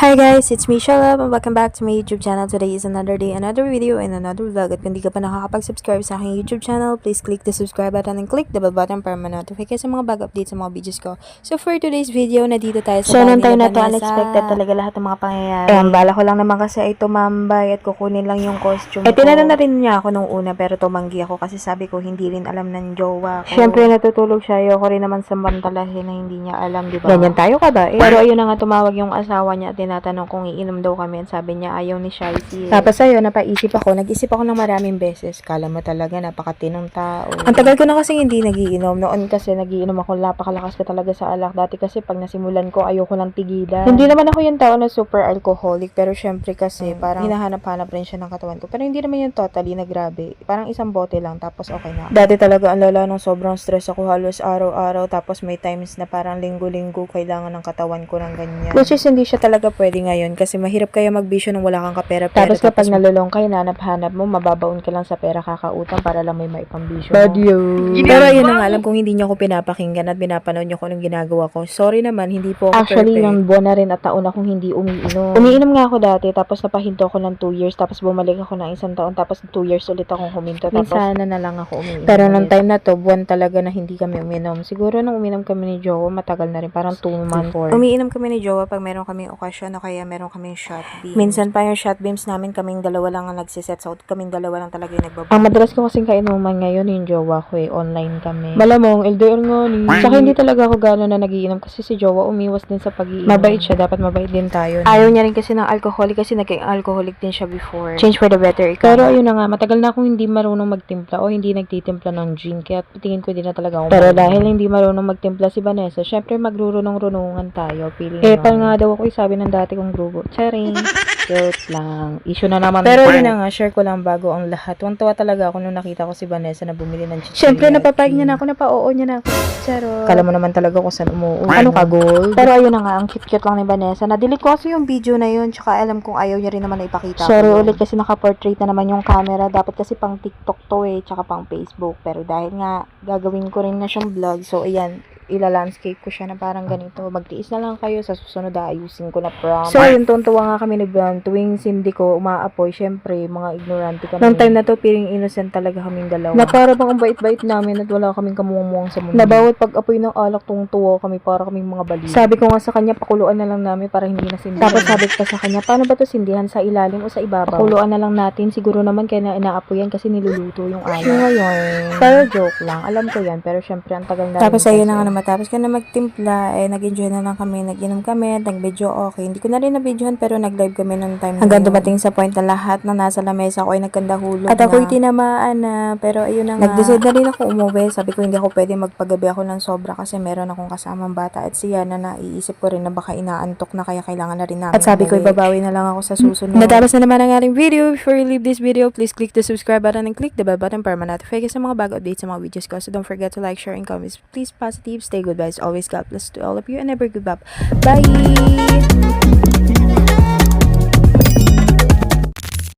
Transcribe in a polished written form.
Hi guys, it's me Shalab and welcome back to my YouTube channel. Today is another day, another video, and another vlog. At kung di ka pa nakakapag-subscribe sa aking YouTube channel, please click the subscribe button and click the bell button para ma-notify ka sa mga bago updates sa mga videos ko. So for today's video, nandito tayo sa bahay nung time nila na to, Vanessa. unexpected talaga lahat ng mga pangyayari. Bala ko lang naman kasi ay tumambay at kukunin lang yung costume ko. Tinanong na rin niya ako nung una pero tumanggi ako kasi sabi ko hindi rin alam ng jowa ko. Siyempre natutulog siya, ayoko rin naman samantalahin na hindi niya alam, di ba? Ganyan tayo ka ba? Pero ayun na nga, tumawag yung asawa niya at tinatanong kung iinom daw kami at sabi niya ayaw ni Shaisi. Tapos ayun, napaisip ako, nag-isip ako ng maraming beses. Kala mo talaga napakatinong tao. Ang tagal ko na kasi hindi nagiinom. Noon kasi nagiinom ako, napakalakas ko talaga sa alak. Dati kasi pag nasimulan ko, ayoko lang tigilan. Hindi naman ako yung tao na super alcoholic, pero syempre kasi parang hinahanap-hanap rin siya ng katawan ko. Pero hindi naman yung totally na grabe. Parang isang bote lang, tapos okay na. Dati talaga ang lala nung sobrang stress ako halos araw-araw, tapos may times na parang linggo-linggo kailangan ng katawan ko ng ganyan. Which is hindi siya talaga pwede ngayon kasi mahirap kaya magbisyo nung wala kang kapera-pera. Tapos kapag nalulong ka, hanap-hanap mo, mababaon ka lang sa pera kakautan para lang may maipambisyo mo. Pero ayun na nga, alam kong hindi niyo ako pinapakinggan at pinapanood niyo kung anong ginagawa ko. Sorry naman, hindi po ako Actually, perfect. yung buwan na rin at taon akong hindi umiinom. Umiinom nga ako dati, tapos napahinto ako ng 2 years, tapos bumalik ako ng 1 taon, tapos 2 years ulit akong huminto. Tapos Minsan na lang ako umiinom. pero nung time na to, buwan talaga na hindi kami uminom. Siguro nung uminom kami ni Jowa, matagal na rin, parang 2 months. Umiinom kami ni Jowa pag meron kaming okasyon o kaya meron kaming shot beams. Minsan pa yung shot beams namin, kaming dalawa lang ang nagsiset. So, kaming dalawa lang talaga yung nagbabay. Ang madalas ko kasing kainuman ngayon yung Jowa ko eh, online kami. Malamang, LDR nga ni. Saka hindi talaga ako gano'n na nagiinom kasi si Jowa umiwas din sa pag-iinom. Mabait siya, dapat mabait din tayo. Ayaw niya rin kasi ng alcoholic kasi naging alcoholic din siya before. Change for the better, ikaw. Pero ayun na nga, matagal na akong hindi marunong magtimpla o hindi nagtitimpla ng gin, kaya tingin ko din na talaga ako. Pero dahil hindi marunong magtimpla si Vanessa, syempre magrurunong-runungan tayo. Feeling pal nga daw ako, sabi ng dati kong grupo. Charing. Joke lang. Issue na naman. Pero yun na nga, share ko lang bago ang lahat. Tuwang-tuwa talaga ako nung nakita ko si Vanessa na bumili ng chichirya. Syempre, napapayag niya na ako, napa-oo niya na ako. Charo. Kala mo naman talaga kung saan umuwi. Ano ka, gold? Pero ayun na nga, ang cute-cute lang ni Vanessa. Na-delete ko kasi yung video na yun, tsaka alam kong ayaw niya rin naman na ipakita. Sorry ulit kasi naka-portrait na naman yung camera. Dapat kasi pang TikTok to eh, tsaka pang Facebook. Pero dahil nga, gagawin ko rin na siyang vlog. So, ayan, ila-landscape ko siya na parang ganito. Magtiis na lang kayo, sa susunod ayusin ko na prom. So, yun, tuntuwa nga kami ni Blan. Tuwing sindi ko, umaapoy, syempre, mga ignorante kami. Noong time na to, piling innocent talaga kaming dalawa. Na para bang ang bait-bait namin at wala kaming kamuwang sa mundo. Na bawat pag-apoy ng alak, tungtuwa kami para kaming mga baliw. Sabi ko nga sa kanya, pakuluan na lang namin para hindi na sindihan. Tapos sabi ko sa kanya, paano ba to sindihan, sa ilalim o sa ibabaw? Pakuluan na lang natin, siguro naman kaya na inaapoyan kasi niluluto yung alak. Ngayon, pero joke lang, alam ko yan, pero syempre, ang tagal na. Tapos ayun na nga, matapos ka na magtimpla, nag-enjoy na lang kami, nag-inom kami, nag-video okay. Hindi ko na rin na-videohan pero nag-live kami nung time hanggang dumating sa point na lahat na nasa lamesa ko ay nagkandahulog at ako'y tinamaan na. Pero ayun na nga, nag-decide na rin ako umuwi. Sabi ko hindi ako pwede magpagabi ako ng sobra kasi meron akong kasamang bata at siya na naiisip ko rin na baka inaantok na kaya kailangan na rin namin. At sabi ko ibabawi na lang ako sa susunod. Natapos na naman ang ating video. Before you leave this video, please click the subscribe button and click the bell button para ma-notify ka sa mga bago updates sa mga videos ko. So don't forget to like, share, and comment. Please positive, stay good, guys. Always God bless to all of you and never give up. Bye!